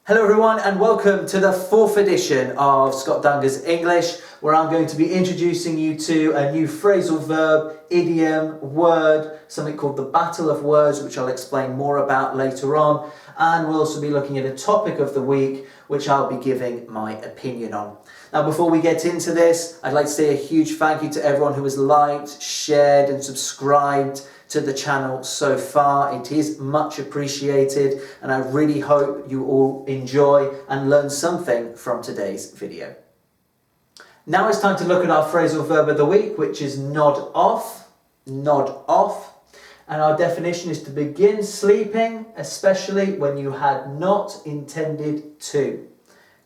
Hello everyone and welcome to the 4th edition of Scott Dunger's English, where I'm going to be introducing you to a new phrasal verb, idiom, word, something called the battle of words, which I'll explain more about later on, and we'll also be looking at a topic of the week which I'll be giving my opinion on. Now before we get into this, I'd like to say a huge thank you to everyone who has liked, shared and subscribed to the channel so far. It is much appreciated and I really hope you all enjoy and learn something from today's video. Now it's time to look at our phrasal verb of the week, which is nod off, nod off. And our definition is to begin sleeping, especially when you had not intended to.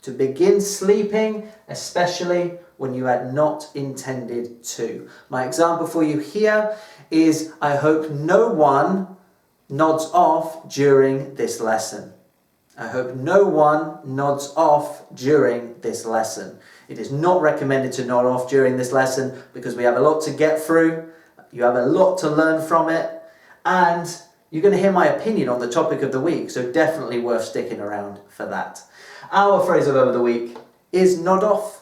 To begin sleeping, especially when you had not intended to. My example for you here is, I hope no one nods off during this lesson. I hope no one nods off during this lesson. It is not recommended to nod off during this lesson because we have a lot to get through. You have a lot to learn from it. And you're going to hear my opinion on the topic of the week. So definitely worth sticking around for that. Our phrasal verb of the week is nod off.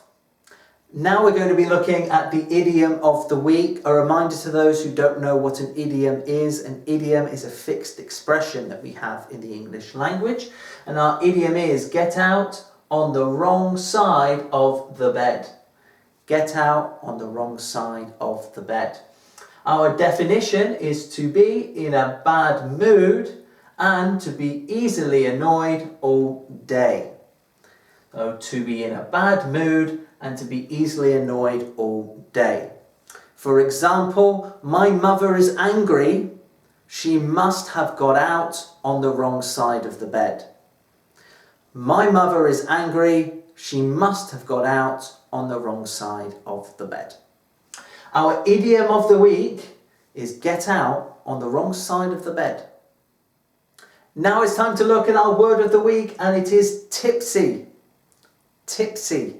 Now we're going to be looking at the idiom of the week. A reminder to those who don't know what an idiom is a fixed expression that we have in the English language. And our idiom is get out on the wrong side of the bed. Get out on the wrong side of the bed. Our definition is to be in a bad mood and to be easily annoyed all day. So to be in a bad mood and to be easily annoyed all day. For example, my mother is angry. She must have got out on the wrong side of the bed. My mother is angry. She must have got out on the wrong side of the bed. Our idiom of the week is get out on the wrong side of the bed. Now it's time to look at our word of the week, and it is tipsy. Tipsy.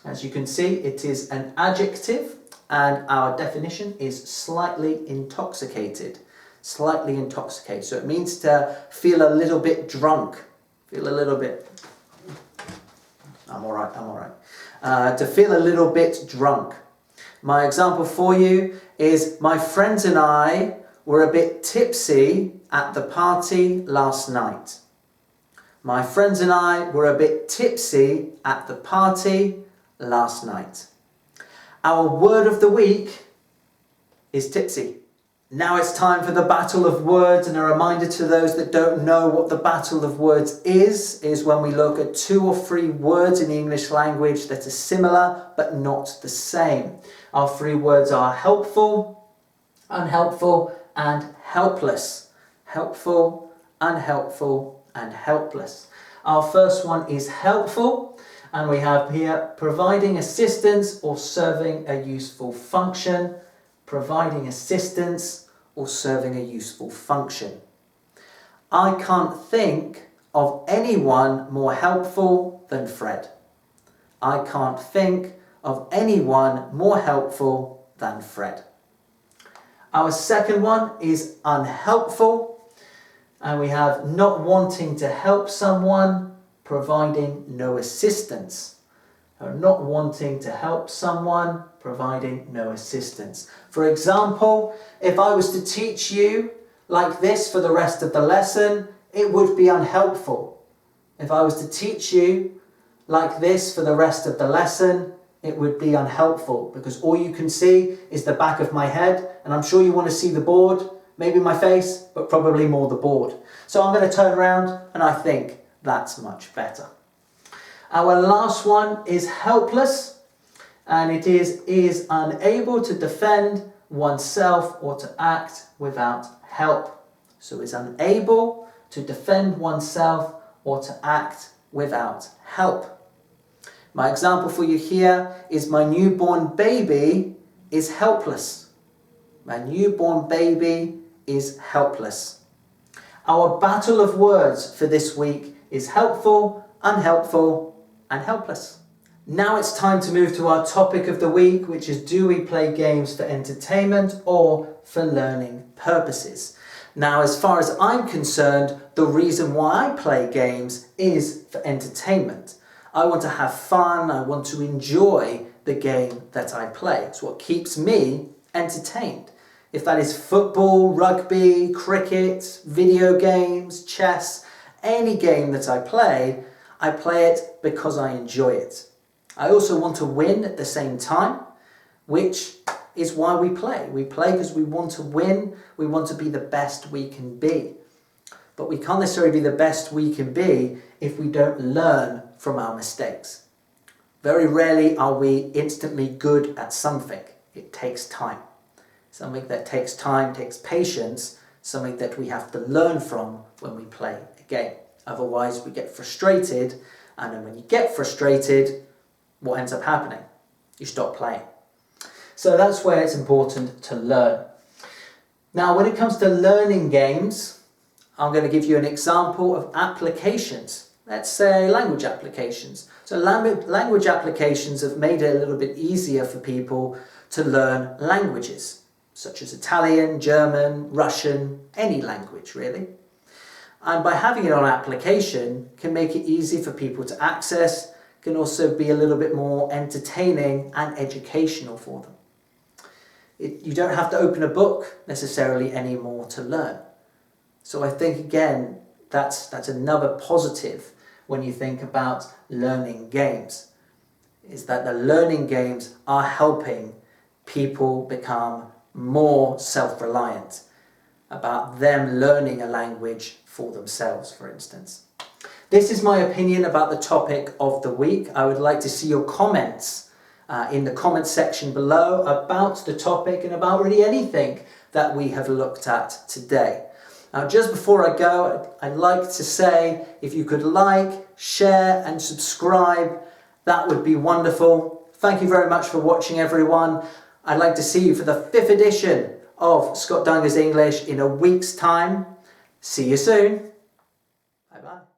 As you can see, it is an adjective and our definition is slightly intoxicated. Slightly intoxicated. So it means to feel a little bit drunk. Feel a little bit... I'm alright. To feel a little bit drunk. My example for you is, my friends and I were a bit tipsy at the party last night. My friends and I were a bit tipsy at the party last night. Our word of the week is tipsy. Now it's time for the battle of words, and a reminder to those that don't know what the battle of words is when we look at 2 or 3 words in the English language that are similar but not the same. Our 3 words are helpful, unhelpful and helpless. Helpful, unhelpful and helpless. Our first one is helpful, and we have here providing assistance or serving a useful function. Providing assistance or serving a useful function. I can't think of anyone more helpful than Fred. I can't think of anyone more helpful than Fred. Our second one is unhelpful, and we have not wanting to help someone, providing no assistance. Not wanting to help someone, providing no assistance. For example, if I was to teach you like this for the rest of the lesson, it would be unhelpful. If I was to teach you like this for the rest of the lesson, it would be unhelpful, because all you can see is the back of my head, and I'm sure you want to see the board, maybe my face, but probably more the board. So I'm going to turn around, and I think that's much better. Our last one is helpless, and it is unable to defend oneself or to act without help. So it's unable to defend oneself or to act without help. My example for you here is, my newborn baby is helpless. My newborn baby is helpless. Our battle of words for this week is helpful, unhelpful and helpless. Now it's time to move to our topic of the week, which is, do we play games for entertainment or for learning purposes? Now, as far as I'm concerned, the reason why I play games is for entertainment. I want to have fun, I want to enjoy the game that I play. It's what keeps me entertained. If that is football, rugby, cricket, video games, chess, any game that I play it because I enjoy it. I also want to win at the same time, which is why we play. We play because we want to win, we want to be the best we can be. But we can't necessarily be the best we can be if we don't learn from our mistakes. Very rarely are we instantly good at something. It takes time. Something that takes time, takes patience, something that we have to learn from when we play a game. Otherwise we get frustrated, and then when you get frustrated, what ends up happening? You stop playing. So that's where it's important to learn. Now, when it comes to learning games, I'm going to give you an example of applications. Let's say language applications. So language applications have made it a little bit easier for people to learn languages, such as Italian, German, Russian, any language really. And by having it on application can make it easy for people to access, can also be a little bit more entertaining and educational for them. You don't have to open a book necessarily anymore to learn. So I think again, that's another positive when you think about learning games, is that the learning games are helping people become more self-reliant about them learning a language for themselves, for instance. This is my opinion about the topic of the week. I would like to see your comments in the comment section below about the topic and about really anything that we have looked at today. Now, just before I go, I'd like to say if you could like, share and subscribe, that would be wonderful. Thank you very much for watching, everyone. I'd like to see you for the 5th edition of Scott Dunger's English in a week's time. See you soon. Bye-bye.